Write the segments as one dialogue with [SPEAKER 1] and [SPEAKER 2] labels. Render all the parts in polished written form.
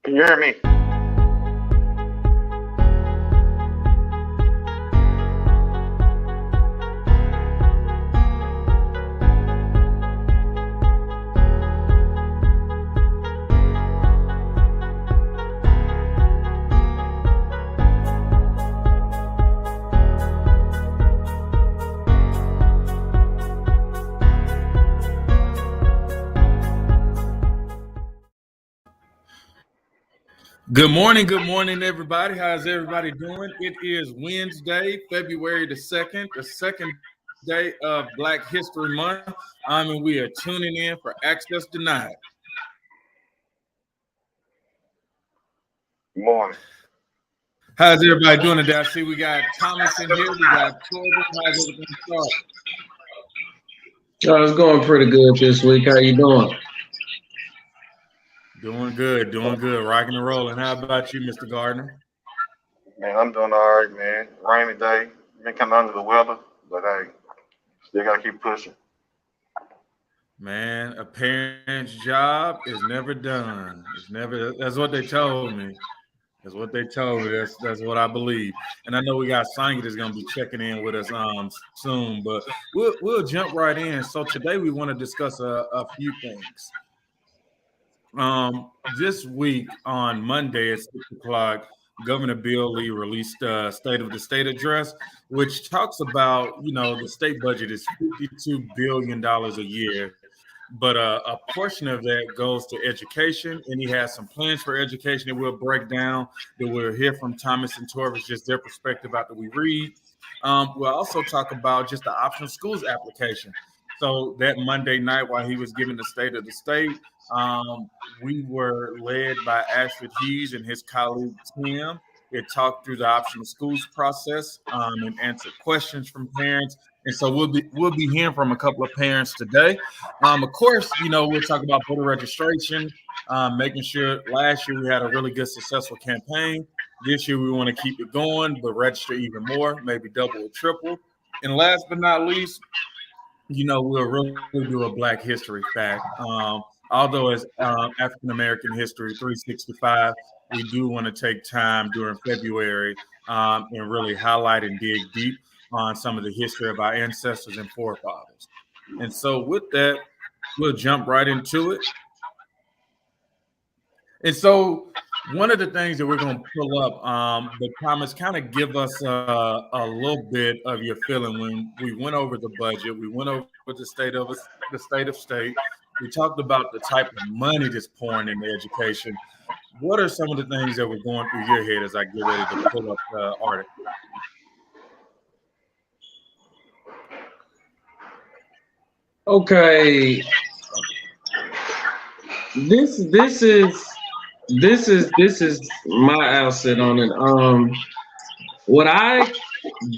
[SPEAKER 1] Can you hear me?
[SPEAKER 2] Good morning, everybody. How's everybody doing? It is Wednesday, February the 2nd day of Black History Month. And we are tuning in for Access Denied.
[SPEAKER 1] Good morning.
[SPEAKER 2] How's everybody doing today? I see we got Thomas in here. We got Corbin. How's everything start?
[SPEAKER 3] Oh, it's going pretty good this week. How you doing?
[SPEAKER 2] Doing good. Rocking and rolling. How about you, Mr. Gardner?
[SPEAKER 1] Man, I'm doing all right, man. Rainy day. Been kind of under the weather, but hey, still got to keep pushing.
[SPEAKER 2] Man, a parent's job is never done. That's what they told me. That's what I believe. And I know we got Sonya that's going to be checking in with us soon, but we'll jump right in. So today we want to discuss a few things. This week on Monday at 6 o'clock, Governor Bill Lee released a State of the State address, which talks about, the state budget is $52 billion a year, but a portion of that goes to education, and he has some plans for education that we'll break down, that we'll hear from Thomas and Torvis, just their perspective after we read. We'll also talk about just the optional schools application. So that Monday night, while he was giving the State of the State, we were led by Ashford Hughes and his colleague Tim. They talked through the optional schools process and answered questions from parents. And so we'll be hearing from a couple of parents today. Of course, we'll talk about voter registration, making sure last year we had a really good, successful campaign. This year we want to keep it going, but register even more, maybe double or triple. And last but not least, we'll really do a Black history fact. Although it's African American History 365, we do want to take time during February and really highlight and dig deep on some of the history of our ancestors and forefathers. And so with that, we'll jump right into it. And so one of the things that we're going to pull up, but Thomas, kind of give us a little bit of your feeling when we went over the budget. We went over the state of state. We talked about the type of money that's pouring into education. What are some of the things that were going through your head as I get ready to pull up the article?
[SPEAKER 3] Okay. This is my outset on it. What I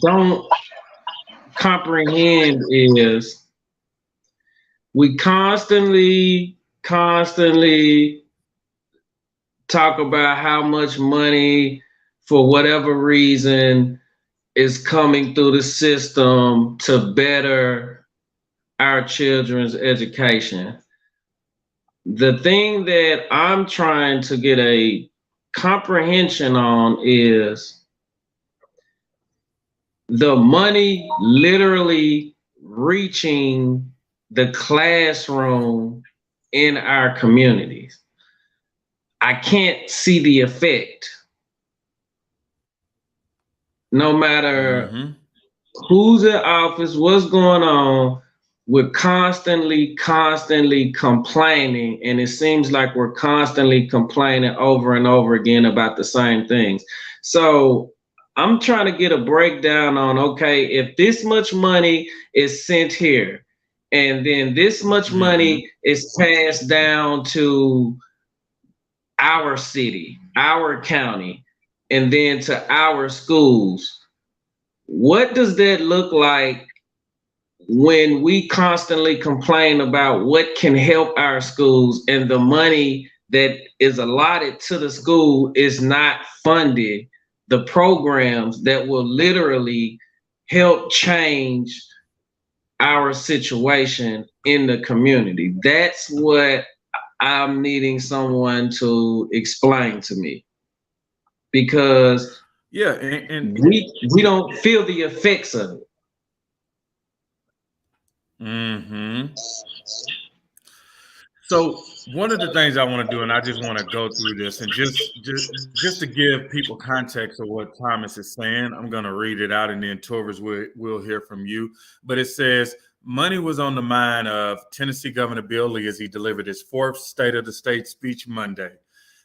[SPEAKER 3] don't comprehend is we constantly talk about how much money, for whatever reason, is coming through the system to better our children's education. The thing that I'm trying to get a comprehension on is the money literally reaching the classroom in our communities. I can't see the effect. No matter who's in office, what's going on, we're constantly complaining, and it seems like we're constantly complaining over and over again about the same things. So I'm trying to get a breakdown on, okay, if this much money is sent here, and then this much money is passed down to our city, our county, and then to our schools, what does that look like when we constantly complain about what can help our schools and the money that is allotted to the school is not funded the programs that will literally help change our situation in the community? That's what I'm needing someone to explain to me, because
[SPEAKER 2] Yeah, and
[SPEAKER 3] we don't feel the effects of it.
[SPEAKER 2] mm-hmm. So one of the things I want to do, and I just want to go through this, and just to give people context of what Thomas is saying, I'm going to read it out, and then Torres will hear from you. But it says, money was on the mind of Tennessee Governor Bill Lee as he delivered his fourth State of the State speech Monday.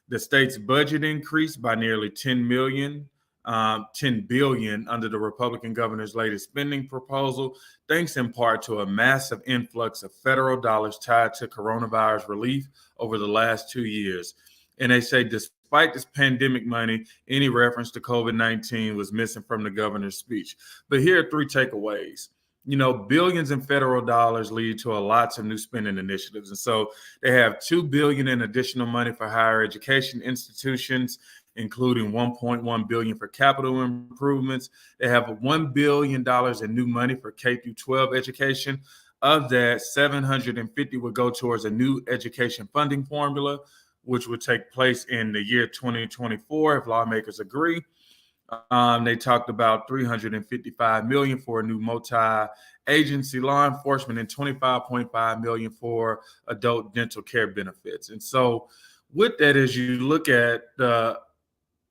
[SPEAKER 2] The state's budget increased by nearly 10 billion under the Republican governor's latest spending proposal, thanks in part to a massive influx of federal dollars tied to coronavirus relief over the last 2 years. And they say despite this pandemic money, any reference to COVID-19 was missing from the governor's speech. But here are 3 takeaways. Billions in federal dollars lead to lots of new spending initiatives. And so they have $2 billion in additional money for higher education institutions, including $1.1 billion for capital improvements. They have $1 billion in new money for K through 12 education. Of that, $750 would go towards a new education funding formula, which would take place in the year 2024 if lawmakers agree. They talked about $355 million for a new multi-agency law enforcement and $25.5 million for adult dental care benefits. And so with that, as you look at the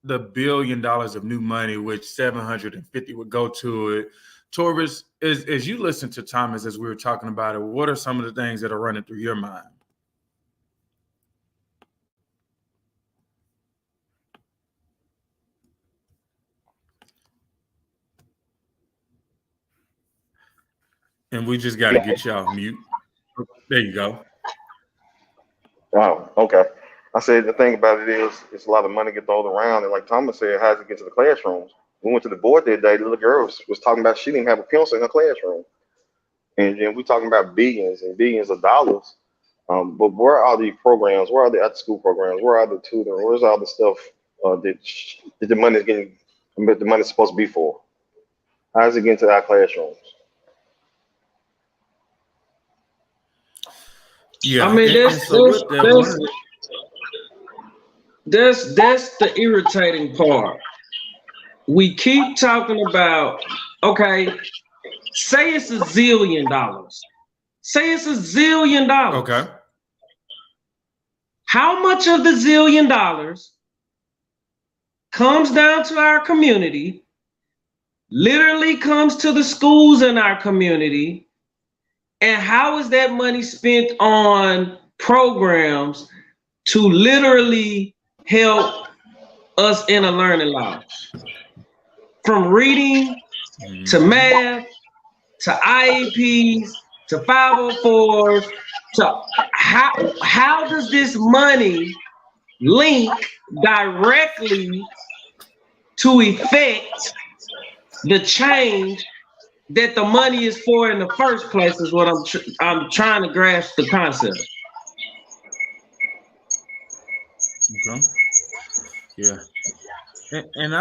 [SPEAKER 2] $1 billion of new money, which 750 would go to it, Torres, as you listen to Thomas as we were talking about it, what are some of the things that are running through your mind? And we just got to get you off mute. There you go.
[SPEAKER 1] Oh, okay. I said the thing about it is it's a lot of money get thrown around, and like Thomas said, how does it get to the classrooms? We went to the board that day. The little girl was talking about she didn't have a pencil in her classroom, and then we talking about billions and billions of dollars. But where are the programs? Where are the after school programs? Where are the tutoring? Where's all the stuff that the money is getting? The money's supposed to be for? How does it get into our classrooms?
[SPEAKER 2] Yeah,
[SPEAKER 3] I mean, that's the irritating part. We keep talking about, okay, say it's $1 zillion. Say it's $1 zillion.
[SPEAKER 2] Okay.
[SPEAKER 3] How much of the $1 zillion comes down to our community, literally comes to the schools in our community, and how is that money spent on programs to literally help us in a learning loss? From reading to math to IEPs to 504s to how does this money link directly to effect the change that the money is for in the first place is what I'm trying to grasp the concept.
[SPEAKER 2] Okay. Yeah. And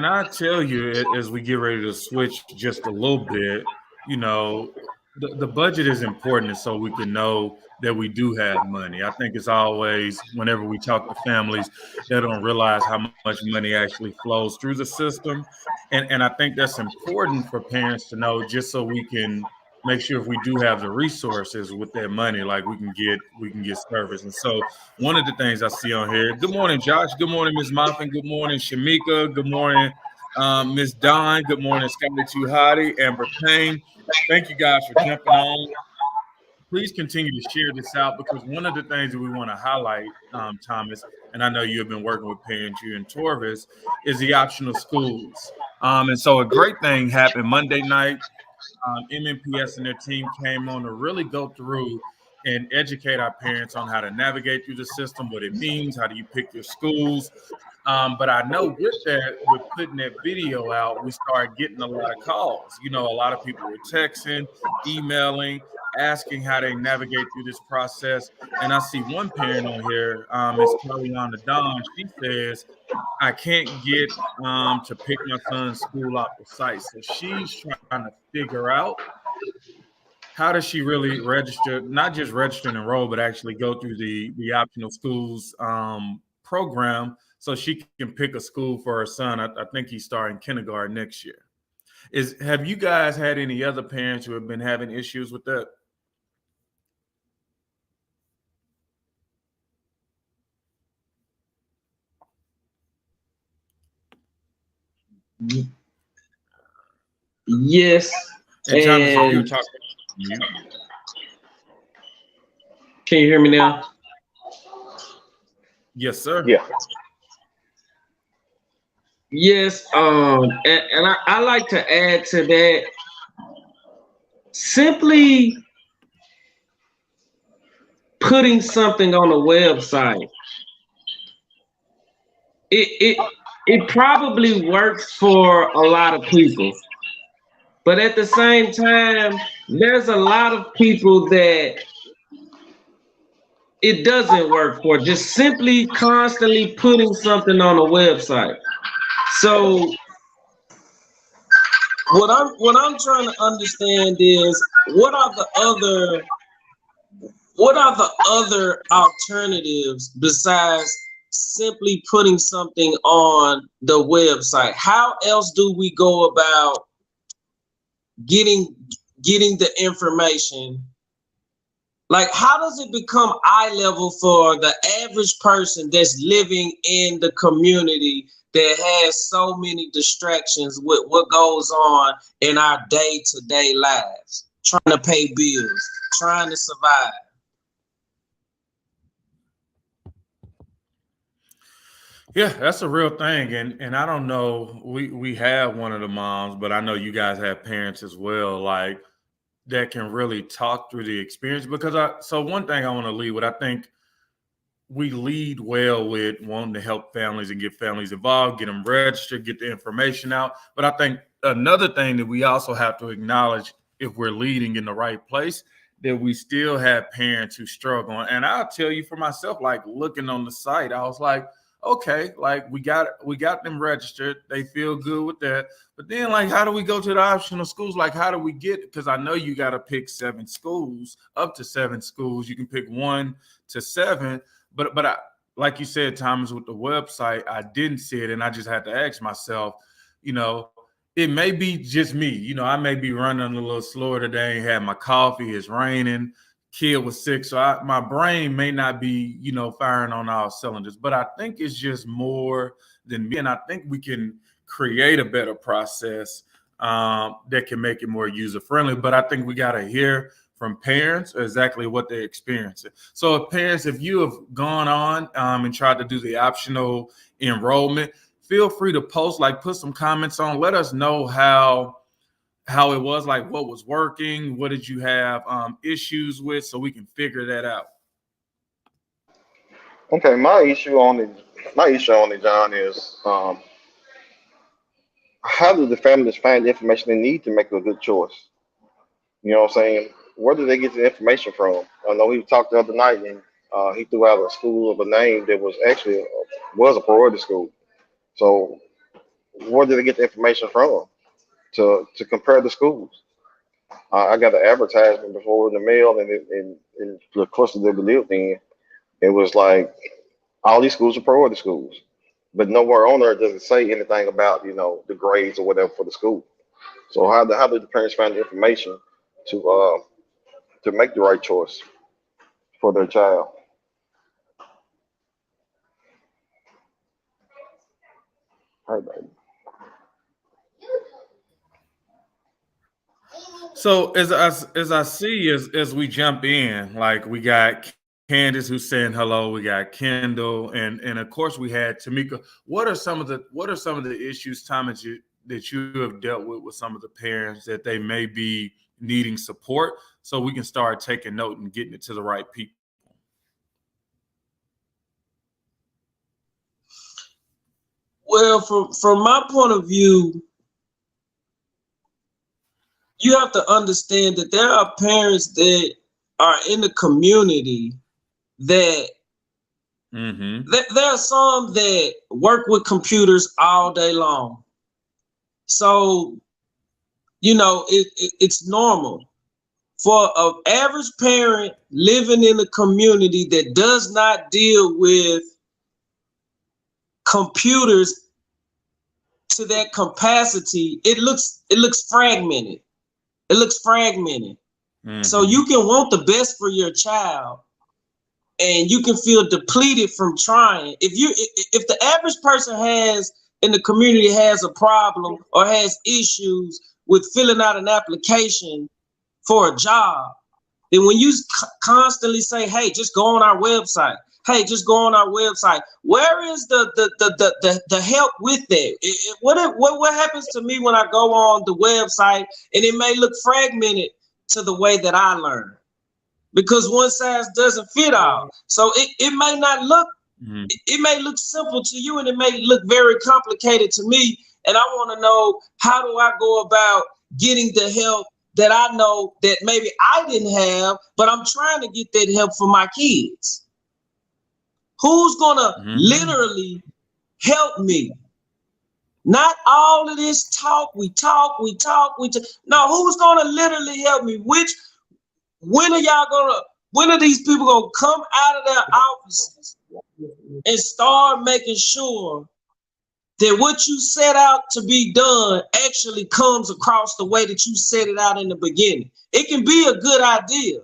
[SPEAKER 2] I tell you, as we get ready to switch just a little bit, the budget is important so we can know that we do have money. I think it's always, whenever we talk to families, they don't realize how much money actually flows through the system. And I think that's important for parents to know, just so we can make sure if we do have the resources with that money, like we can get service. And so one of the things I see on here, good morning, Josh. Good morning, Ms. Moffin. Good morning, Shamika. Good morning, Ms. Don. Good morning, Scotty Tuhati, Amber Payne. Thank you guys for jumping on. Please continue to share this out, because one of the things that we want to highlight, Thomas, and I know you have been working with parents, you and Torvis, is the optional schools. And so a great thing happened Monday night. MNPS and their team came on to really go through and educate our parents on how to navigate through the system, what it means, how do you pick your schools. But I know with that, with putting that video out, we started getting a lot of calls. A lot of people were texting, emailing, asking how they navigate through this process. And I see one parent on here, Ms. Kellyanna Dawn. She says, I can't get to pick my son's school off the site. So she's trying to figure out how does she really register, not just register and enroll, but actually go through the optional schools program so she can pick a school for her son? I think he's starting kindergarten next year. Have you guys had any other parents who have been having issues with that?
[SPEAKER 3] Yes.
[SPEAKER 2] And Thomas, if you
[SPEAKER 3] And
[SPEAKER 2] talk,
[SPEAKER 3] can you hear me now?
[SPEAKER 2] yes, sir.
[SPEAKER 1] Yeah.
[SPEAKER 3] Yes. And I like to add to that, simply putting something on a website. It probably works for a lot of people, but at the same time, there's a lot of people that it doesn't work for, just simply constantly putting something on a website. So what I'm trying to understand is what are the other alternatives besides simply putting something on the website? How else do we go about getting the information? Like, how does it become eye level for the average person that's living in the community that has so many distractions with what goes on in our day-to-day lives, trying to pay bills, trying to survive?
[SPEAKER 2] Yeah, that's a real thing, and I don't know. We have one of the moms, but I know you guys have parents as well, like that can really talk through the experience. Because so one thing I want to lead with, I think we lead well with wanting to help families and get families involved, get them registered, get the information out. But I think another thing that we also have to acknowledge, if we're leading in the right place, that we still have parents who struggle. And I'll tell you for myself, like looking on the site, I was like, okay, like we got them registered. They feel good with that. But then, like, how do we go to the optional schools? Like, how do we get? Because I know you got to pick 7 schools, up to 7 schools. You can pick 1 to 7. But I, like you said, Thomas, with the website, I didn't see it, and I just had to ask myself, you know, it may be just me. You know, I may be running a little slower today. Ain't had my coffee. It's raining. Kid was sick, so my brain may not be, you know, firing on all cylinders. But I think it's just more than me, and I think we can create a better process that can make it more user friendly. But I think we got to hear from parents exactly what they're experiencing. So, if parents, if you have gone on and tried to do the optional enrollment, feel free to post, like put some comments on. Let us know how it was, like what was working, what did you have issues with, so we can figure that out.
[SPEAKER 1] Okay, my issue on it, John, is how do the families find the information they need to make a good choice? You know what I'm saying? Where do they get the information from? I know he talked the other night and he threw out a school of a name that was actually was a priority school. So where do they get the information from to compare the schools? I got an advertisement before in the mail, and the cluster that we lived in, it was like all these schools are priority schools, but nowhere on there does it say anything about the grades or whatever for the school. So how do the parents find the information to make the right choice for their child? Hey, baby.
[SPEAKER 2] So as I see as we jump in, like we got Candace who's saying hello, we got Kendall, and of course we had Tamika. What are some of the issues, Thomas, that you have dealt with some of the parents that they may be needing support, so we can start taking note and getting it to the right people?
[SPEAKER 3] Well, from my point of view, you have to understand that there are parents that are in the community that there are some that work with computers all day long. So, it's normal for an average parent living in a community that does not deal with computers to that capacity, it looks fragmented. It looks fragmented. Mm-hmm. So you can want the best for your child, and you can feel depleted from trying. If the average person in the community has a problem or has issues with filling out an application for a job, then when you constantly say, "Hey, just go on our website. Hey, just go on our website," where is the help with that? What happens to me when I go on the website and it may look fragmented to the way that I learn? Because one size doesn't fit all. So it may not look, it may look simple to you and it may look very complicated to me. And I want to know, how do I go about getting the help that I know that maybe I didn't have, but I'm trying to get that help for my kids? Who's gonna literally help me? Not all of this talk, we talk. No, who's gonna literally help me? When are these people gonna come out of their offices and start making sure that what you set out to be done actually comes across the way that you set it out in the beginning? It can be a good idea,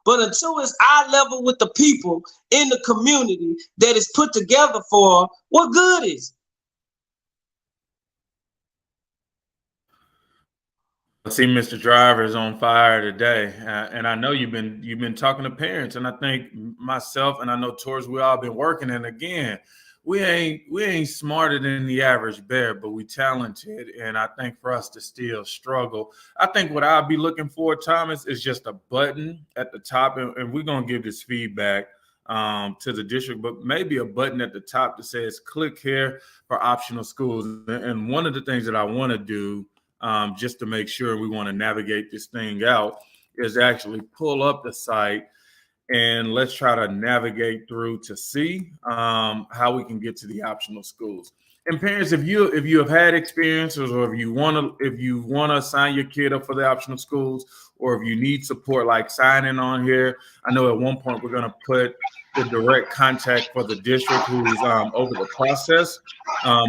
[SPEAKER 3] but until it's eye level with the people in the community that is put together for, what good is it?
[SPEAKER 2] I see Mr. Driver is on fire today, and I know you've been talking to parents, and I think myself and I know Torres, we all been working. And again, we ain't smarter than the average bear, but we talented. And I think for us to still struggle, I think what I'll be looking for, Thomas, is just a button at the top, and we're gonna give this feedback to the district, but maybe a button at the top that says "click here for optional schools." And one of the things that I want to do, just to make sure we want to navigate this thing out, is actually pull up the site and let's try to navigate through to see how we can get to the optional schools. And parents, if you have had experiences, or if you want to sign your kid up for the optional schools, or if you need support like signing on here, I know at one point we're going to put the direct contact for the district who's over the process,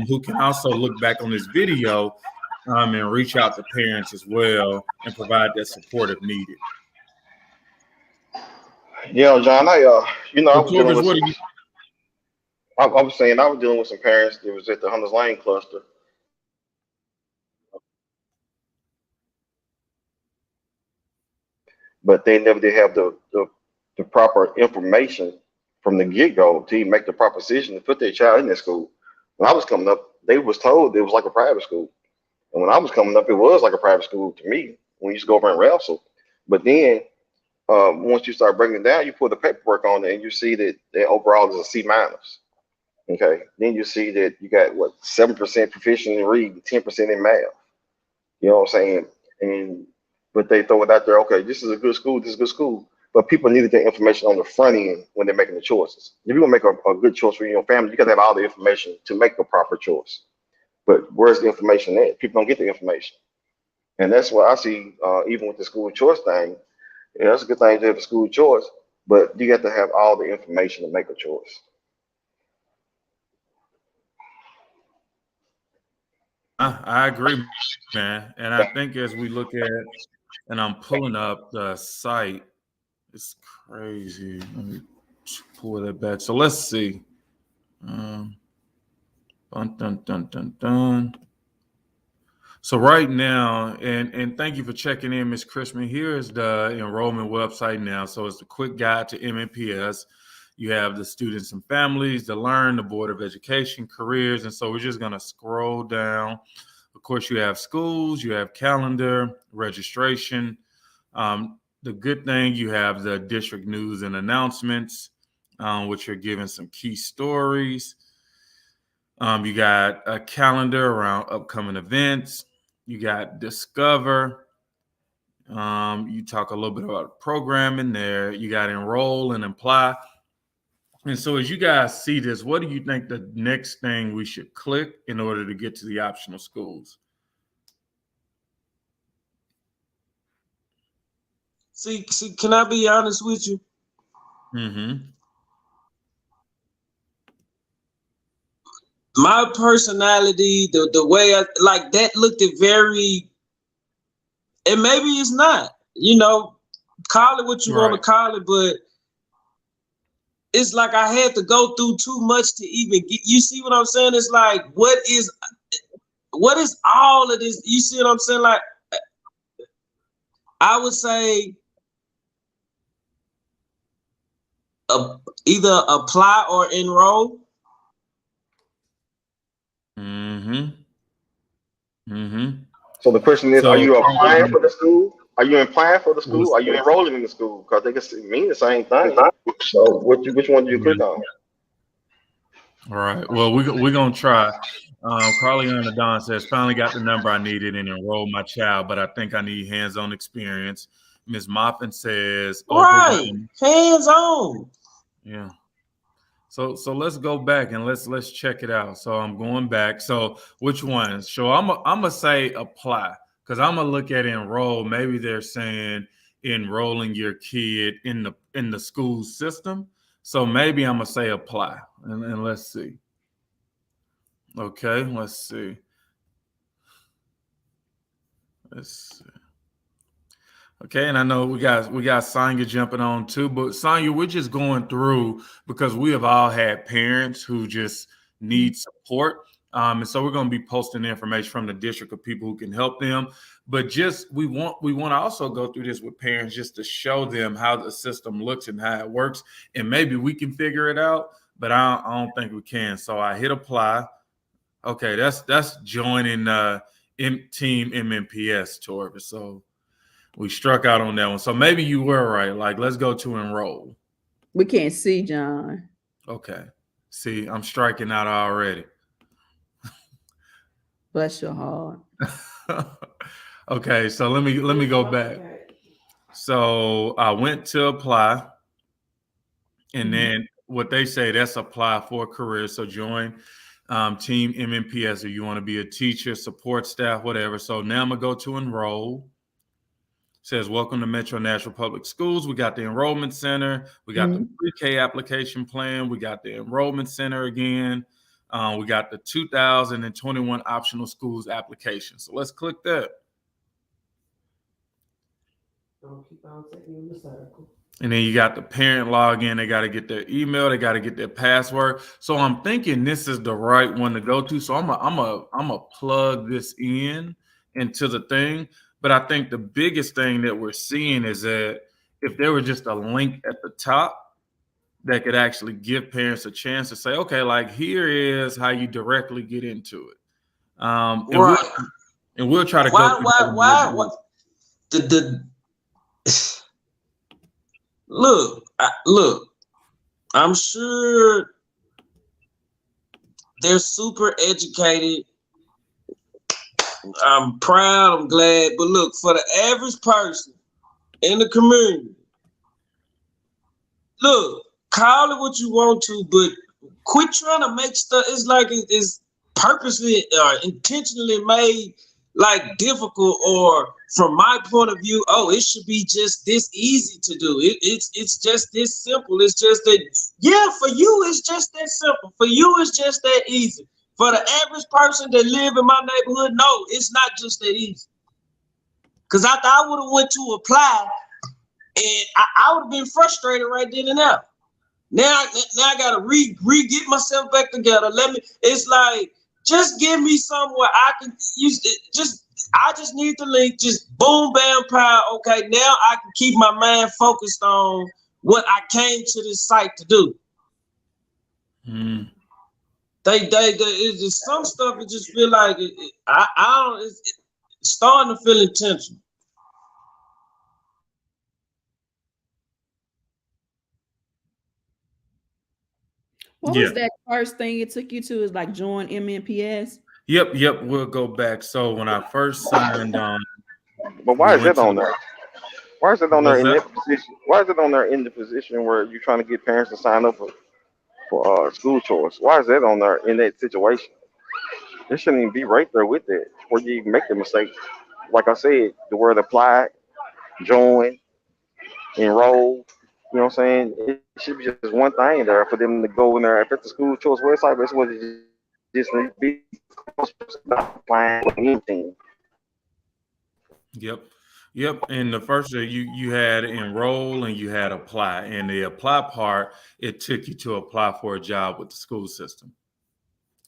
[SPEAKER 2] who can also look back on this video and reach out to parents as well and provide that support if needed.
[SPEAKER 1] Yeah, John, I was dealing with I was saying I was dealing with some parents that was at the Hunters Lane cluster. But they never did have the proper information from the get-go to even make the proper decision to put their child in that school. When I was coming up, they was told it was like a private school. And when I was coming up, it was like a private school to me when we used to go over and wrestle. But then once you start breaking it down, you put the paperwork on it and you see that overall is a C minus. Okay. Then you see that you got 7% proficient in reading, 10% in math. You know what I'm saying? But they throw it out there, okay, this is a good school, this is a good school. But people needed that information on the front end when they're making the choices. If you want to make a good choice for your family, you got to have all the information to make a proper choice. But where's the information at? People don't get the information. And that's what I see, even with the school choice thing. Yeah, that's a good thing to have a school choice, but you got to have all the information to make a choice.
[SPEAKER 2] I agree, man. And I think as we look at, and I'm pulling up the site, it's crazy. Let me pull that back. So let's see. Dun, dun, dun, dun, dun. So right now, and thank you for checking in, Ms. Chrisman. Here is the enrollment website now. So it's the quick guide to MNPS. You have the students and families, the Learn, the Board of Education, careers. And so we're just going to scroll down. Of course, you have schools, you have calendar, registration. The good thing, you have the district news and announcements, which are giving some key stories. You got a calendar around upcoming events. You got Discover. You talk a little bit about programming there. You got Enroll and Apply. And so as you guys see this, what do you think the next thing we should click in order to get to the optional schools?
[SPEAKER 3] See, can I be honest with you?
[SPEAKER 2] Mm-hmm.
[SPEAKER 3] My personality, the way I like that looked at very, and maybe it's not, call it what you want to call it, but it's like I had to go through too much to even get, you see what I'm saying? It's like, what is all of this? You see what I'm saying? Like, I would say either apply or enroll.
[SPEAKER 2] Mm-hmm. Mm-hmm.
[SPEAKER 1] So the question is, are
[SPEAKER 2] So
[SPEAKER 1] you applying for the school? Are you applying for the school? Are you enrolling in the school? Because they can mean the same thing. So which one do you click on?
[SPEAKER 2] all right. Well, we're gonna try. Carliana Don says, finally got the number I needed and enrolled my child, but I think I need hands-on experience. Ms. Moffin says,
[SPEAKER 3] Right, hands on.
[SPEAKER 2] Yeah. So let's go back and let's check it out. So I'm going back. So which ones? So I'm gonna say apply, because I'm gonna look at enroll. Maybe they're saying enrolling your kid in the school system. So maybe I'm gonna say apply, and let's see. Okay, let's see. Let's see. Okay, and I know we got Sonya jumping on too, but Sonya, we're just going through because we have all had parents who just need support, and so we're going to be posting information from the district of people who can help them. But just we want to also go through this with parents just to show them how the system looks and how it works, and maybe we can figure it out. But I don't think we can. So I hit apply. Okay, that's joining Team MMPS, Torvis. So we struck out on that one. So maybe you were right. Like, let's go to enroll.
[SPEAKER 4] We can't see John.
[SPEAKER 2] Okay. See, I'm striking out already.
[SPEAKER 4] Bless your heart.
[SPEAKER 2] Okay, so let me go back. So I went to apply, and then what they say, that's apply for a career. So join Team MMPS if you want to be a teacher, support staff, whatever. So now I'm gonna go to enroll. Says, welcome to Metro Nashville Public Schools. We got the Enrollment Center. We got the pre-K application plan. We got the Enrollment Center again. We got the 2021 Optional Schools application. So let's click that.
[SPEAKER 3] Don't keep on taking in the circle.
[SPEAKER 2] And then you got the parent login. They got to get their email. They got to get their password. So I'm thinking this is the right one to go to. So I'm a plug this into the thing. But I think the biggest thing that we're seeing is that if there were just a link at the top that could actually give parents a chance to say, okay, like here is how you directly get into it. Right. We'll try to go through.
[SPEAKER 3] Why? Look, I'm sure they're super educated. I'm proud, I'm glad, but look, for the average person in the community, look, call it what you want to, but quit trying to make stuff, it's like it's purposely or intentionally made like difficult, or from my point of view, it should be just this easy to do. It's just this simple. It's just that, yeah, for you, it's just that simple. For you, it's just that easy. For the average person that live in my neighborhood, no, it's not just that easy. Because after I would have went to apply, and I would have been frustrated right then and there. Now I gotta get myself back together. It's like, just give me somewhere I can use it. I just need the link. Just boom, bam, pow. Okay, now I can keep my mind focused on what I came to this site to do. It's some stuff. It just feel like I don't. It's starting to feel intentional.
[SPEAKER 4] What was that first thing it took you to? Is like join MMPS?
[SPEAKER 2] Yep. We'll go back. So when I first signed on,
[SPEAKER 1] but why is that on there? Why is it on there in that position? Why is it on there in the position where you're trying to get parents to sign up for school choice? Why is that on there in that situation? It shouldn't even be right there with that where you even make the mistake. Like I said, the word apply, join, enroll. You know what I'm saying? It should be just one thing there for them to go in there. If it's the school choice website, but it's what it just needs to be. Not applying for anything.
[SPEAKER 2] Yep. Yep. And the first you had enroll and you had apply. And the apply part, it took you to apply for a job with the school system.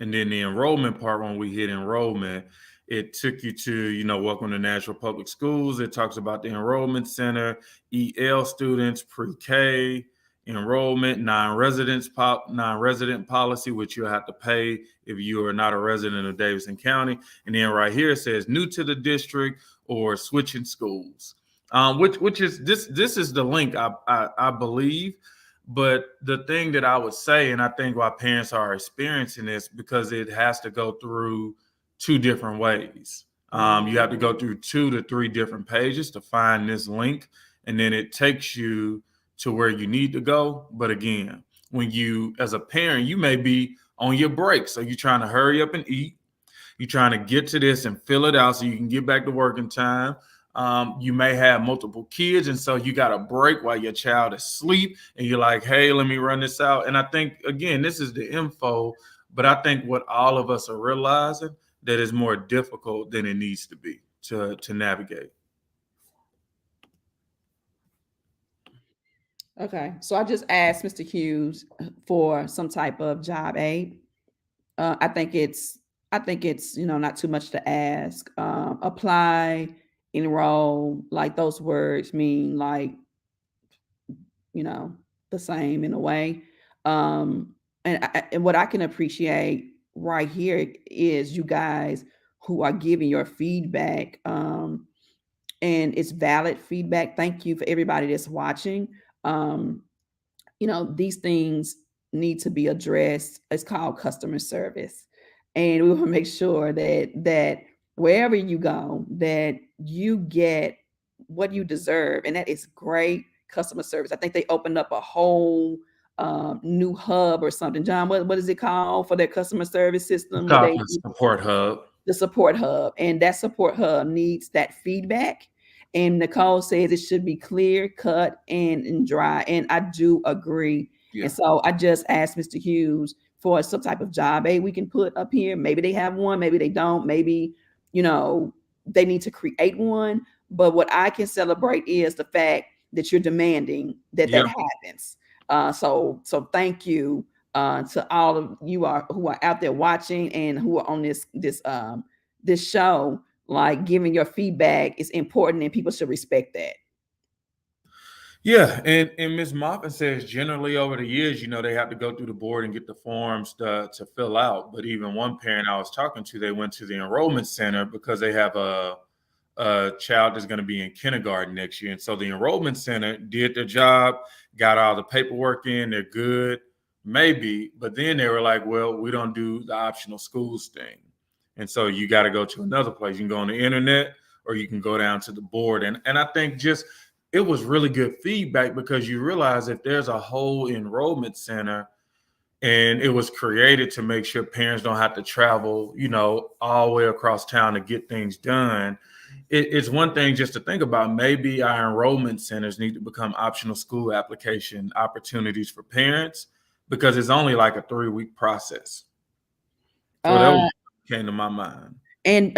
[SPEAKER 2] And then the enrollment part, when we hit enrollment, it took you to, welcome to Nashville Public Schools. It talks about the enrollment center, EL students, pre-K, enrollment, non-resident policy, which you'll have to pay if you are not a resident of Davidson County. And then right here it says new to the district or switching schools, which is this is the link I believe. But the thing that I would say, and I think why parents are experiencing this, because it has to go through two different ways. You have to go through 2 to 3 different pages to find this link, and then it takes you to where you need to go. But again, when you, as a parent, you may be on your break, so you're trying to hurry up and eat. You're trying to get to this and fill it out so you can get back to work in time. You may have multiple kids, and so you got a break while your child is asleep, and you're like, hey, let me run this out. And I think, again, this is the info, but I think what all of us are realizing, that is more difficult than it needs to be to navigate.
[SPEAKER 4] Okay, so I just asked Mr. Hughes for some type of job aid. I think it's not too much to ask. Apply, enroll, like those words mean like the same in a way. And what I can appreciate right here is you guys who are giving your feedback, and it's valid feedback. Thank you for everybody that's watching. These things need to be addressed. It's called customer service, and we will make sure that wherever you go, that you get what you deserve, and that is great customer service. I think they opened up a whole new hub or something. John, what is it called for their customer service system?
[SPEAKER 2] Support hub.
[SPEAKER 4] The support hub, and that support hub needs that feedback. And Nicole says it should be clear, cut, and dry. And I do agree. Yeah. And so I just asked Mr. Hughes for some type of job aid we can put up here. Maybe they have one, maybe they don't. Maybe, they need to create one. But what I can celebrate is the fact that you're demanding that happens. So thank you to all of you who are out there watching and who are on this show. Like, giving your feedback is important, and people should respect that.
[SPEAKER 2] Yeah, and Ms. Moffitt says generally over the years, they have to go through the board and get the forms to fill out. But even one parent I was talking to, they went to the enrollment center because they have a child that's going to be in kindergarten next year. And so the enrollment center did their job, got all the paperwork in, they're good, maybe. But then they were like, well, we don't do the optional schools thing. And so you got to go to another place. You can go on the internet or you can go down to the board. And I think it was really good feedback, because you realize if there's a whole enrollment center and it was created to make sure parents don't have to travel, all the way across town to get things done. It's one thing just to think about. Maybe our enrollment centers need to become optional school application opportunities for parents, because it's only like a 3-week process. So that came to my mind. And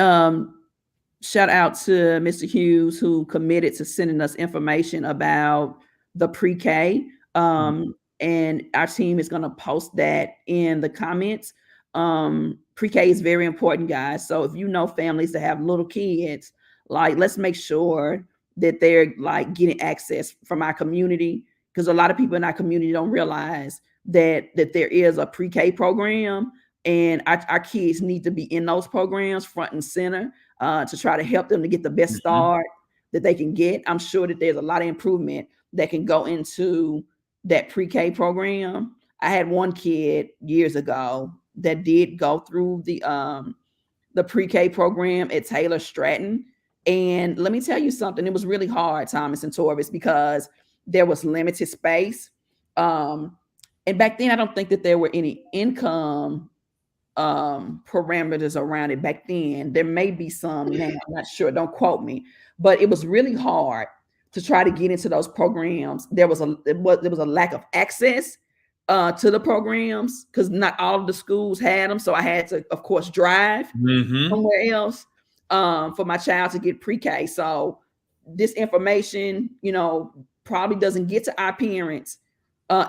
[SPEAKER 4] shout out to Mr. Hughes, who committed to sending us information about the pre-K. And our team is going to post that in the comments. Pre-K is very important, guys. So if you know families that have little kids, like, let's make sure that they're like getting access from our community, because a lot of people in our community don't realize that there is a pre-K program. And our kids need to be in those programs front and center to try to help them to get the best start that they can get. I'm sure that there's a lot of improvement that can go into that pre-K program. I had one kid years ago that did go through the pre-K program at Taylor Stratton. And let me tell you something, it was really hard, Thomas and Torvis, because there was limited space. And back then, I don't think that there were any income parameters around it back then. There may be some now, I'm not sure, don't quote me, but it was really hard to try to get into those programs, there was a lack of access to the programs because not all of the schools had them. So I had to, of course, drive somewhere else for my child to get pre-K. So this information, probably doesn't get to our parents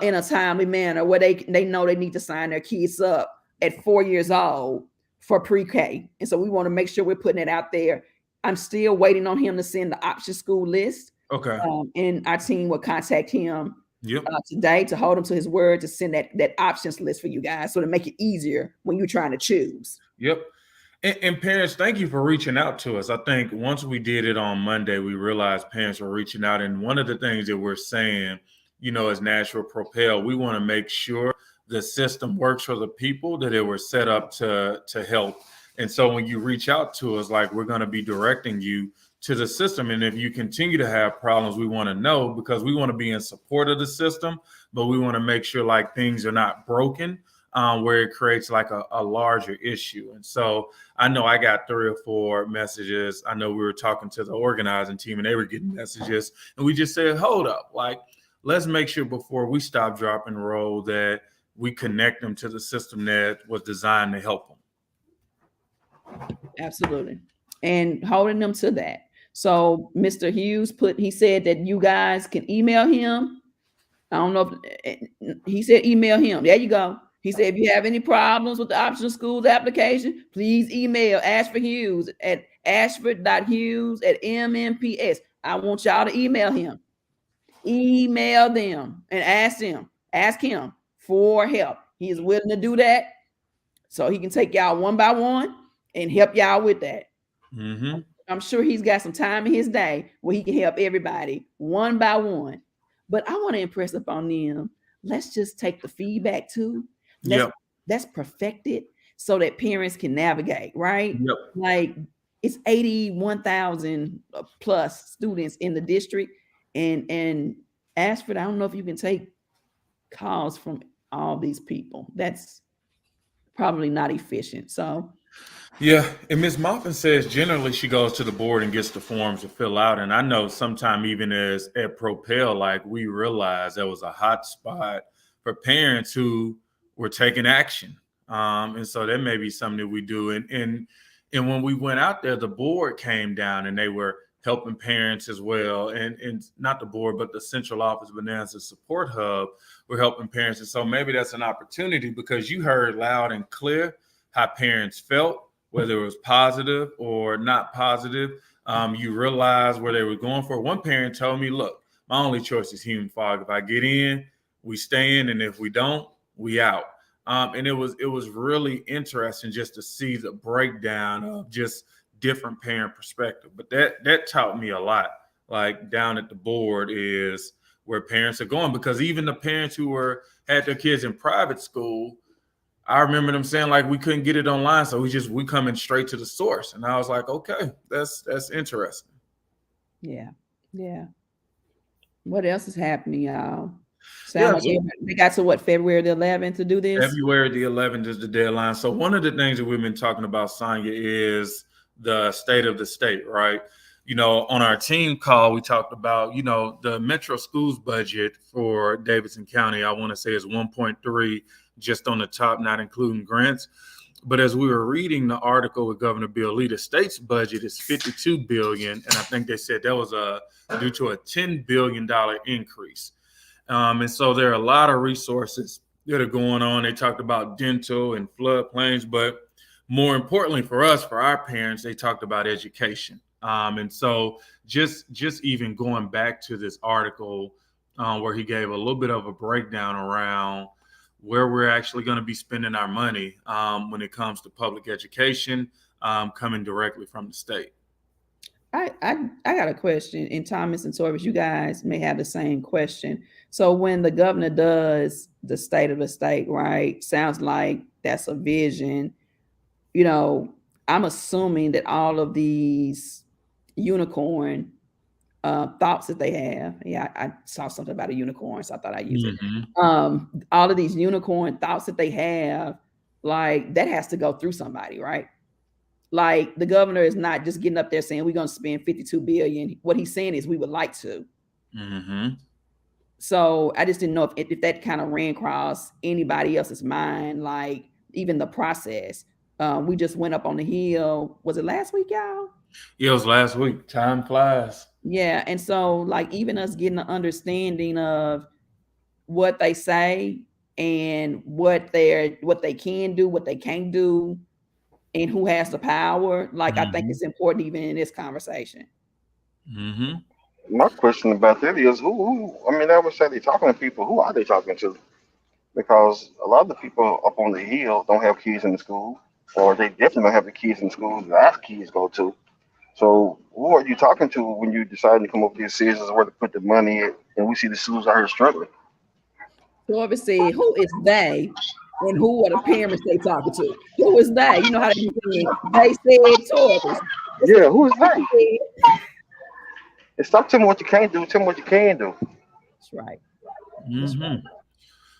[SPEAKER 4] in a timely manner where they know they need to sign their kids up at 4 years old for pre-K. And so we want to make sure we're putting it out there. I'm still waiting on him to send the option school list.
[SPEAKER 2] Okay.
[SPEAKER 4] And our team will contact him today to hold him to his word to send that options list for you guys, so to make it easier when you're trying to choose.
[SPEAKER 2] Yep. And parents, thank you for reaching out to us. I think once we did it on Monday, we realized parents were reaching out. And one of the things that we're saying, as Nashville Propel, we want to make sure the system works for the people that it was set up to help. And so when you reach out to us, like, we're going to be directing you to the system. And if you continue to have problems, we want to know, because we want to be in support of the system, but we want to make sure like things are not broken where it creates like a larger issue. And so I know I got 3 or 4 messages. I know we were talking to the organizing team and they were getting messages, and we just said, hold up, like, let's make sure before we stop, drop, and roll that we connect them to the system that was designed to help them.
[SPEAKER 4] Absolutely. And holding them to that. So Mr. Hughes he said that you guys can email him. I don't know if he said email him. There you go. He said, if you have any problems with the optional schools application, please email Ashford Hughes at ashford.hughes@mmps. I want y'all to email him. Email them and ask him for help. He is willing to do that, so he can take y'all one by one and help y'all with that.
[SPEAKER 2] Mm-hmm.
[SPEAKER 4] I'm sure he's got some time in his day where he can help everybody one by one. But I want to impress upon them, let's just take the feedback too. Let's perfect it so that parents can navigate, right?
[SPEAKER 2] Yep.
[SPEAKER 4] Like, it's 81,000 plus students in the district. And Ashford, I don't know if you can take calls from all these people. That's probably not efficient. So
[SPEAKER 2] yeah, and Ms. Moffin says generally she goes to the board and gets the forms to fill out. And I know sometime even as at Propel, like, we realized there was a hot spot for parents who were taking action. And so that may be something that we do. And when we went out there, the board came down and they were helping parents as well. And not the board, but the central office Bonanza Support Hub were helping parents. And so maybe that's an opportunity, because you heard loud and clear how parents felt, whether it was positive or not positive. You realize where they were going for. One parent told me, look, my only choice is human fog. If I get in, we stay in, and if we don't, we out. And it was really interesting just to see the breakdown of just different parent perspective. But that taught me a lot, like, down at the board is where parents are going, because even the parents who had their kids in private school, I remember them saying, like, we couldn't get it online, so we coming straight to the source. And I was like, okay, that's interesting.
[SPEAKER 4] Yeah. What else is happening, y'all? They got to February the 11th to do this?
[SPEAKER 2] February the 11th is the deadline. So one of the things that we've been talking about, Sonia, is the state of the state, right? On our team call, we talked about, the Metro Schools budget for Davidson County, I want to say is 1.3 just on the top, not including grants. But as we were reading the article with Governor Bill Lee, the state's budget is $52 billion. And I think they said that was due to a $10 billion increase. And so there are a lot of resources that are going on. They talked about dental and floodplains, but more importantly for us, for our parents, they talked about education. And so just even going back to this article where he gave a little bit of a breakdown around where we're actually going to be spending our money when it comes to public education coming directly from the state.
[SPEAKER 4] I got a question, and Thomas and Torvis, you guys may have the same question. So when the governor does the state of the state, right, sounds like that's a vision. I'm assuming that all of these unicorn thoughts that they have. Yeah, I saw something about a unicorn, so I thought I'd use it. All of these unicorn thoughts that they have, like, that has to go through somebody, right? Like, the governor is not just getting up there saying we're going to spend $52 billion. What he's saying is we would like to.
[SPEAKER 2] Mm-hmm.
[SPEAKER 4] So I just didn't know if that kind of ran across anybody else's mind, like even the process. We just went up on the hill. Was it last week, y'all?
[SPEAKER 2] It was last week. Time flies.
[SPEAKER 4] Yeah. And so like even us getting an understanding of what they say and what they can do, what they can't do, and who has the power. Like I think
[SPEAKER 2] Mm-hmm.
[SPEAKER 4] it's important even in this conversation.
[SPEAKER 2] Mm-hmm.
[SPEAKER 1] My question about that is I mean, I would say they're talking to people. Who are they talking to? Because a lot of the people up on the hill don't have kids in the school, or they definitely don't have the kids in school that our kids go to. So who are you talking to when you decide to come up with these decisions where to put the money at, and we see the schools out here struggling?
[SPEAKER 4] So obviously, who is they and who are the parents they talking to? Who is they? You know how they be saying they said Taurus. It's
[SPEAKER 1] Yeah, who is they?
[SPEAKER 4] they.
[SPEAKER 1] And stop telling me what you can't do. Tell me what you can do.
[SPEAKER 4] That's right. That's
[SPEAKER 2] Mm-hmm.
[SPEAKER 4] right.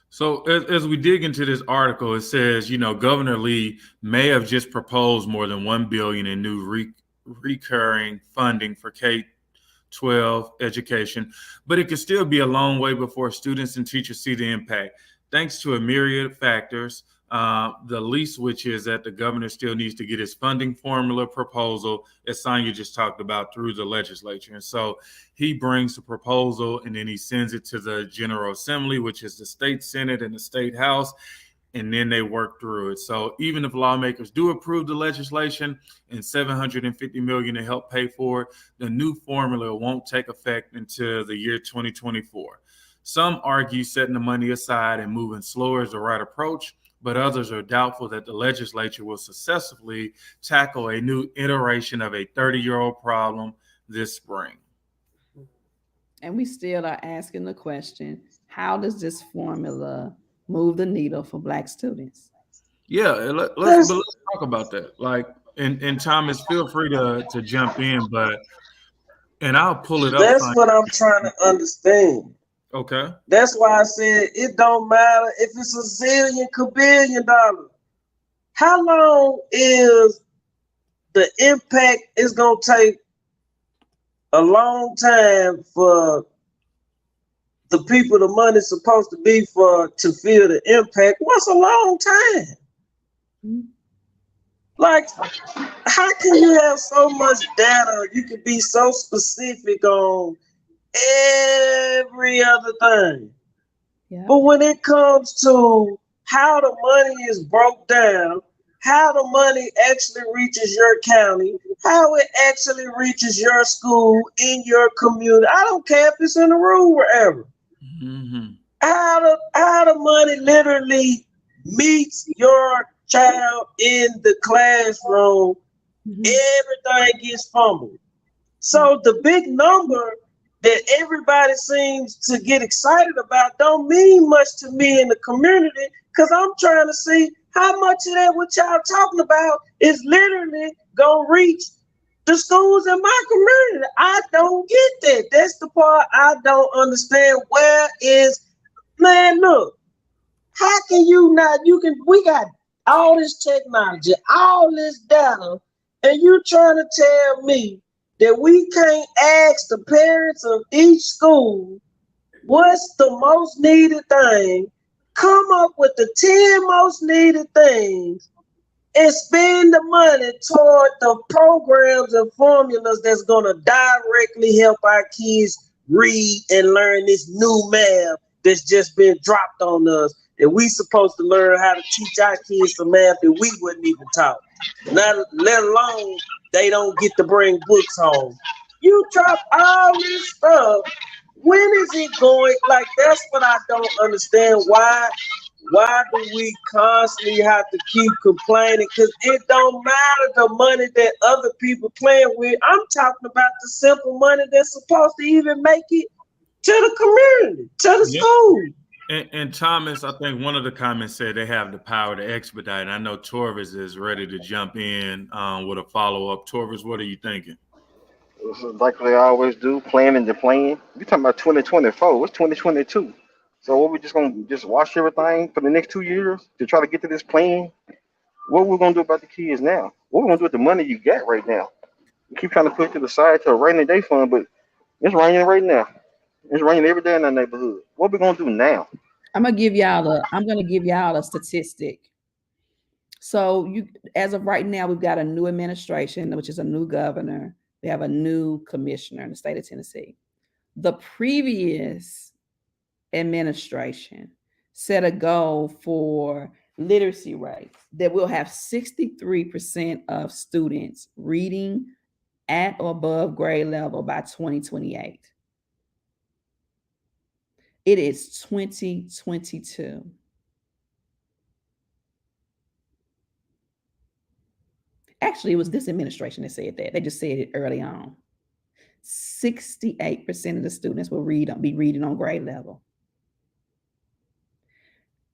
[SPEAKER 2] So as we dig into this article, it says, Governor Lee may have just proposed more than $1 billion in new recurring funding for K-12 education, but it could still be a long way before students and teachers see the impact. Thanks to a myriad of factors, the least which is that the governor still needs to get his funding formula proposal, as Sonia just talked about, through the legislature. And so he brings the proposal and then he sends it to the General Assembly, which is the state Senate and the state House, and then they work through it. So even if lawmakers do approve the legislation and $750 million to help pay for it, the new formula won't take effect until the year 2024. Some argue setting the money aside and moving slower is the right approach, but others are doubtful that the legislature will successfully tackle a new iteration of a 30-year-old problem this spring.
[SPEAKER 4] And we still are asking the question, how does this formula move the needle for Black students?
[SPEAKER 2] Yeah, let's talk about that. Like, and Thomas, feel free to jump in, and I'll pull it up.
[SPEAKER 3] That's what I'm trying to understand.
[SPEAKER 2] Okay.
[SPEAKER 3] That's why I said it don't matter if it's a zillion, kabillion dollars. How long is the impact? It's gonna take a long time for the people the money's supposed to be for to feel the impact. What's a long time?
[SPEAKER 4] Mm-hmm.
[SPEAKER 3] Like, how can you have so much data? You can be so specific on every other thing.
[SPEAKER 4] Yeah.
[SPEAKER 3] But when it comes to how the money is broke down, how the money actually reaches your county, how it actually reaches your school in your community, I don't care if it's in the room, wherever.
[SPEAKER 2] Mm-hmm.
[SPEAKER 3] How the money literally meets your child in the classroom, everything gets fumbled. So the big number that everybody seems to get excited about don't mean much to me in the community, because I'm trying to see how much of that what y'all talking about is literally gonna reach the schools in my community. I don't get that. That's the part I don't understand. Where is, man, look, how can you not, we got all this technology, all this data, and you trying to tell me that we can't ask the parents of each school what's the most needed thing, come up with the 10 most needed things, and spend the money toward the programs and formulas that's going to directly help our kids read and learn this new math that's just been dropped on us, that we supposed to learn how to teach our kids some math that we wouldn't even taught. Not let alone they don't get to bring books home. You drop all this stuff. When is it going? Like, that's what I don't understand. Why do we constantly have to keep complaining? Because it don't matter the money that other people playing with. I'm talking about the simple money that's supposed to even make it to the community, to the school.
[SPEAKER 2] And Thomas, I think one of the comments said they have the power to expedite. And I know Torvis is ready to jump in with a follow-up. Torvis, what are you thinking?
[SPEAKER 1] Like they always do, planning the plan. We talking about 2024. What's 2022? So what we just gonna just watch everything for the next 2 years to try to get to this plan? What we gonna do about the kids now? What we gonna do with the money you got right now? You keep trying to put it to the side to a rainy day fund, but it's raining right now. It's raining every day in that neighborhood. What we gonna do now?
[SPEAKER 4] I'm gonna give y'all a statistic. So as of right now, we've got a new administration, which is a new governor. We have a new commissioner in the state of Tennessee. The previous administration set a goal for literacy rates that we'll have 63% of students reading at or above grade level by 2028. It is 2022. Actually, it was this administration that said that. They just said it early on. 68% of the students will be reading on grade level.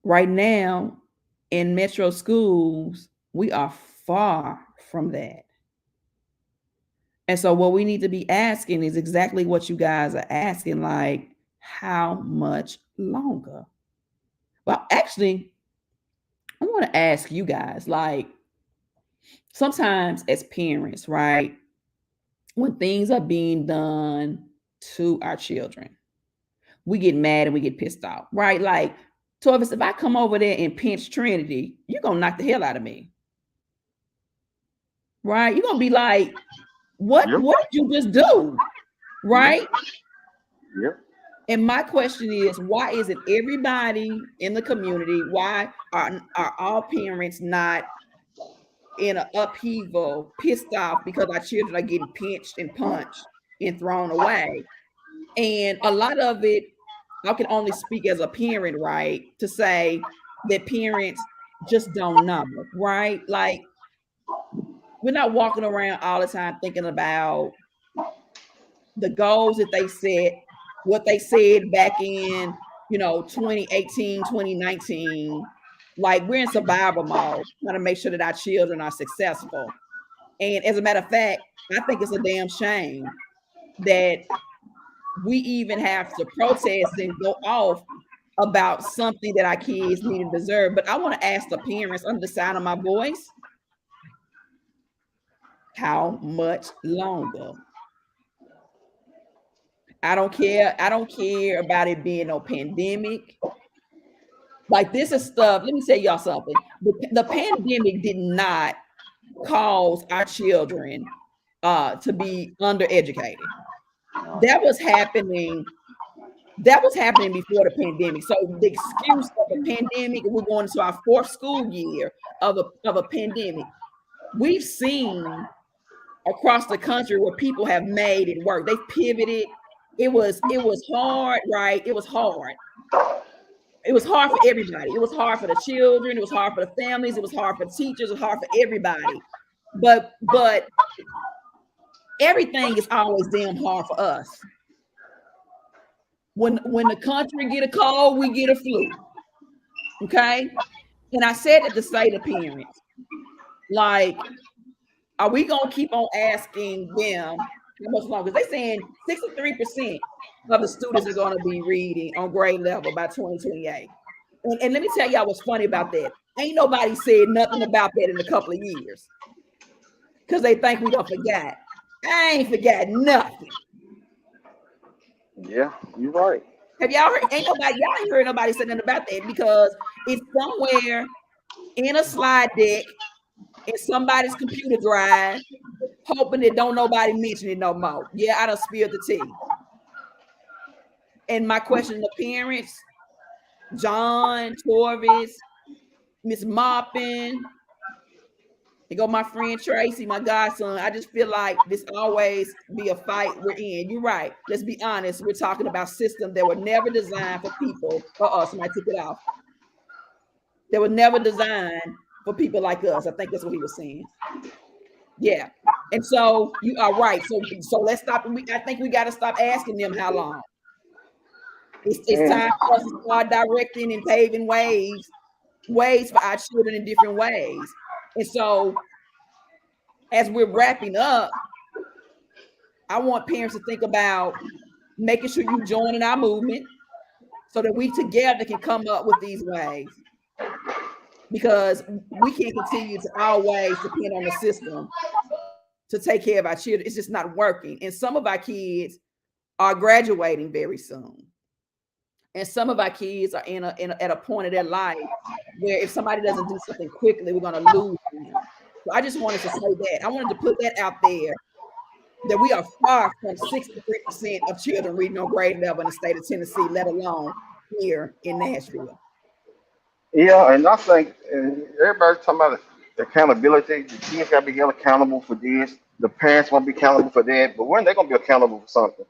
[SPEAKER 4] Right now, in metro schools, we are far from that. And so what we need to be asking is exactly what you guys are asking, like, how much longer? Well, actually, I want to ask you guys, like, sometimes as parents, right, when things are being done to our children, we get mad and we get pissed off, right? Like, Torvis, if I come over there and pinch Trinity, you're going to knock the hell out of me, right? You're going to be like, what did you just do, right?
[SPEAKER 1] Yep.
[SPEAKER 4] And my question is, why isn't everybody in the community, why are all parents not in an upheaval, pissed off because our children are getting pinched and punched and thrown away? And a lot of it, I can only speak as a parent, right, to say that parents just don't know, right? Like, we're not walking around all the time thinking about the goals that they set, what they said back in, 2018, 2019. Like, we're in survival mode, trying to make sure that our children are successful. And as a matter of fact, I think it's a damn shame that we even have to protest and go off about something that our kids need and deserve. But I want to ask the parents under the sound of my voice, how much longer? I don't care. I don't care about it being no pandemic. Like, this is stuff. Let me tell y'all something. The pandemic did not cause our children to be undereducated. That was happening before the pandemic. So the excuse of a pandemic, we're going into our fourth school year of a pandemic. We've seen across the country where people have made it work. They've pivoted. It was hard, right? It was hard. It was hard for everybody. It was hard for the children. It was hard for the families. It was hard for teachers. It was hard for everybody. But everything is always damn hard for us. When the country get a cold, we get a flu. Okay? And I said it to say to parents, like, are we gonna keep on asking them how much longer? They're saying 63% of the students are gonna be reading on grade level by 2028. And let me tell y'all what's funny about that. Ain't nobody said nothing about that in a couple of years, because they think we don't forget. I ain't forgot nothing.
[SPEAKER 1] Yeah, you're right.
[SPEAKER 4] Have y'all heard? Y'all ain't heard nobody say nothing about that, because it's somewhere in a slide deck in somebody's computer drive, hoping that don't nobody mention it no more. Yeah, I done spilled the tea. And my question to parents, John, Torvis, Miss Moppin, and go my friend Tracy, my godson. I just feel like this always be a fight we're in. You're right. Let's be honest. We're talking about systems that were never designed for people, for us. Somebody took it off. They were never designed for people like us. I think that's what he was saying. Yeah. And so you are right. So let's stop. I think we got to stop asking them how long. It's time for us to start directing and paving ways for our children in different ways. And so as we're wrapping up, I want parents to think about making sure you join in our movement so that we together can come up with these ways. Because we can't continue to always depend on the system to take care of our children. It's just not working. And some of our kids are graduating very soon. And some of our kids are at a point of their life where if somebody doesn't do something quickly, we're going to lose them. So I just wanted to say that. I wanted to put that out there, that we are far from 63% of children reading on grade level in the state of Tennessee, let alone here in Nashville.
[SPEAKER 1] Yeah, and I think everybody's talking about accountability. The kids got to be held accountable for this. The parents want to be accountable for that. But when they going to be accountable for something?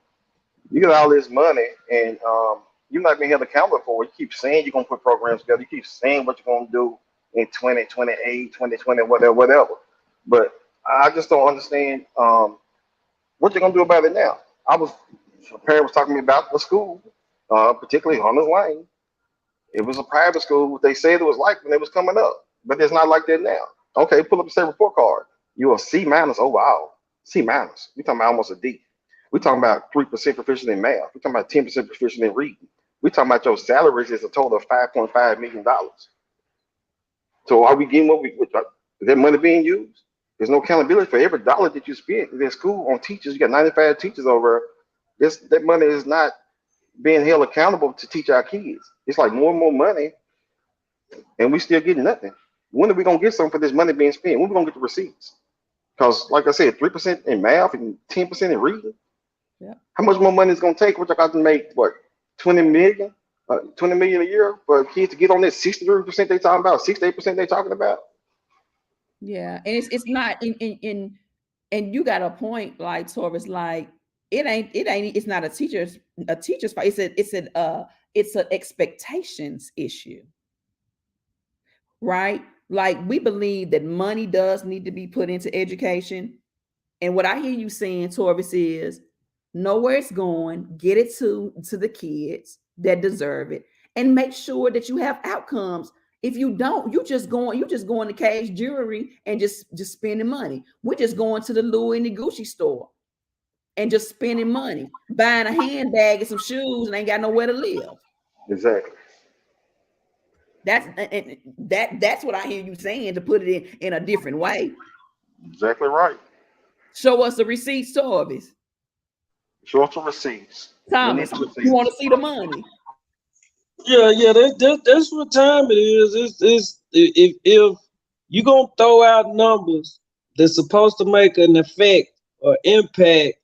[SPEAKER 1] You get all this money, and you're not being held accountable for it. You keep saying you're going to put programs together. You keep saying what you're going to do in 2028, 2020, whatever, whatever. But I just don't understand what you're going to do about it now. A parent was talking to me about the school, particularly Hunter's Lane. It was a private school. They said it was like when it was coming up, but it's not like that now. Okay, pull up the state report card. You're a C minus overall. C minus. We're talking about almost a D. We're talking about 3% proficient in math. We're talking about 10% proficient in reading. We're talking about your salaries is a total of $5.5 million. So are we getting is that money being used? There's no accountability for every dollar that you spend in school on teachers. You got 95 teachers over there. That money is not being held accountable to teach our kids. It's like more and more money, and we still getting nothing. When are we gonna get something for this money being spent? When are we gonna get the receipts? Because, like I said, 3% in math and 10% in reading.
[SPEAKER 4] Yeah.
[SPEAKER 1] How much more money is gonna take? Which I got to make 20 million a year for kids to get on that 63% they talking about, 68% they talking about.
[SPEAKER 4] Yeah, and it's not in and you got a point, like Taurus, like it's not a teacher's fault. It's an expectations issue, right? Like, we believe that money does need to be put into education, and what I hear you saying, Taurus, is know where it's going, get it to the kids that deserve it, and make sure that you have outcomes. If you don't, you just going to Cage Jewelry and just spending money. We're just going to the Louis and the Gucci store and just spending money, buying a handbag and some shoes, and ain't got nowhere to live.
[SPEAKER 1] Exactly.
[SPEAKER 4] That's what I hear you saying, to put it in a different way.
[SPEAKER 1] Exactly right.
[SPEAKER 4] Show us the receipts, Taurus.
[SPEAKER 1] Show us the receipts.
[SPEAKER 4] Thomas, you want to see the money?
[SPEAKER 3] Yeah, that's what time it is. It's if you gonna throw out numbers that's supposed to make an effect or impact,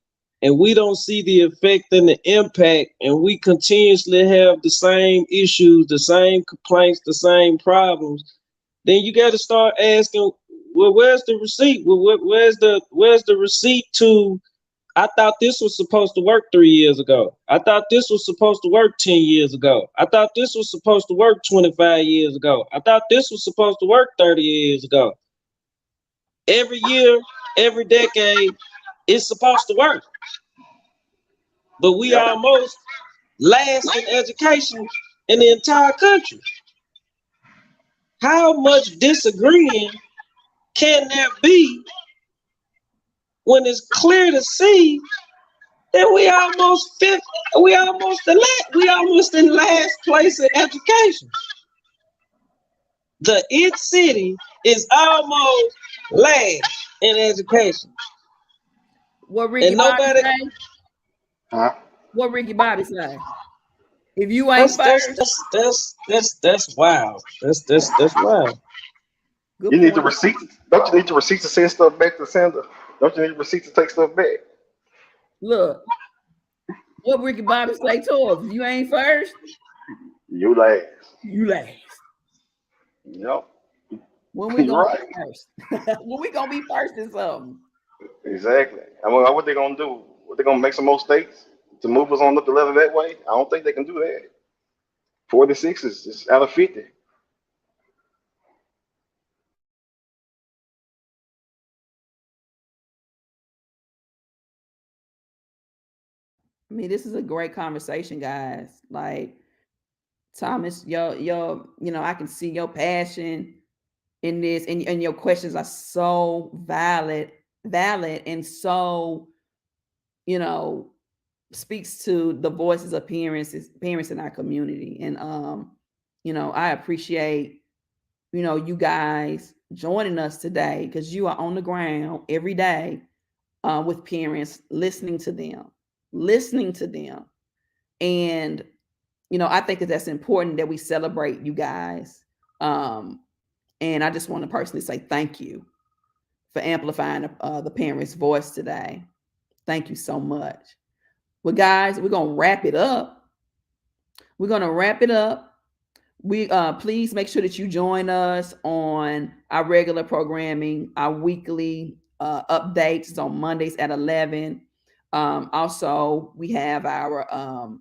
[SPEAKER 3] and we don't see the effect and the impact, and we continuously have the same issues, the same complaints, the same problems, then you got to start asking, well, where's the receipt? Well, where's the receipt to? I thought this was supposed to work 3 years ago. I thought this was supposed to work 10 years ago. I thought this was supposed to work 25 years ago. I thought this was supposed to work 30 years ago. Every year, every decade, it's supposed to work. But we almost last in education in the entire country. How much disagreeing can there be when it's clear to see that we almost in last place in education? The it city is almost last in education.
[SPEAKER 4] What Ricky Bobby say?
[SPEAKER 1] Huh?
[SPEAKER 4] What Ricky Bobby say? If you ain't
[SPEAKER 3] that's wild. That's wild.
[SPEAKER 1] Good, you need the receipts. Don't you need the receipts to send stuff back to the sender? Don't you need receipts to take stuff back?
[SPEAKER 4] Look, what Ricky Bobby say to us? You ain't first,
[SPEAKER 1] you last.
[SPEAKER 4] You last.
[SPEAKER 1] Yep.
[SPEAKER 4] When we gonna be first? When we gonna be first in something?
[SPEAKER 1] Exactly. I mean, what they gonna do? What they gonna make some more states to move us on up the ladder that way? I don't think they can do that. 46 is out of 50.
[SPEAKER 4] I mean, this is a great conversation, guys. Like, Thomas, your I can see your passion in this, and your questions are so valid, and so, speaks to the voices of parents in our community. And I appreciate, you guys joining us today, because you are on the ground every day with parents, listening to them. listening to them. And, you know, I think that that's important that we celebrate you guys. And I just want to personally say thank you for amplifying the parents' voice today. Thank you so much. Well, guys, we're going to wrap it up. We're going to wrap it up. We please make sure that you join us on our regular programming, our weekly updates on Mondays at 11. Also, we have our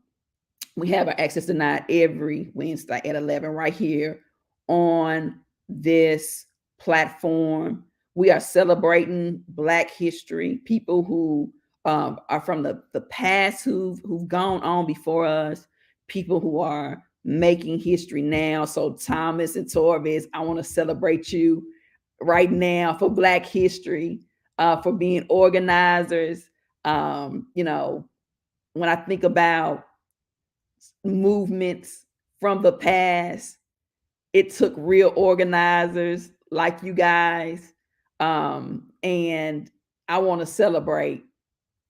[SPEAKER 4] Access Denied every Wednesday at 11 right here on this platform. We are celebrating Black history, people who are from the past who've gone on before us, people who are making history now. So Thomas and Torvis, I want to celebrate you right now for Black history, for being organizers. You know, when I think about movements from the past, it took real organizers like you guys. And I want to celebrate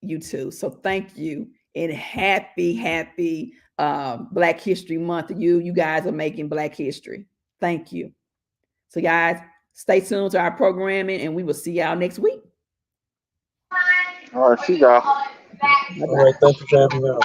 [SPEAKER 4] you too. So thank you, and happy Black History Month. You guys are making Black history. Thank you. So guys, stay tuned to our programming, and we will see y'all next week.
[SPEAKER 1] All right, see y'all.
[SPEAKER 5] All right, thank you for having me on.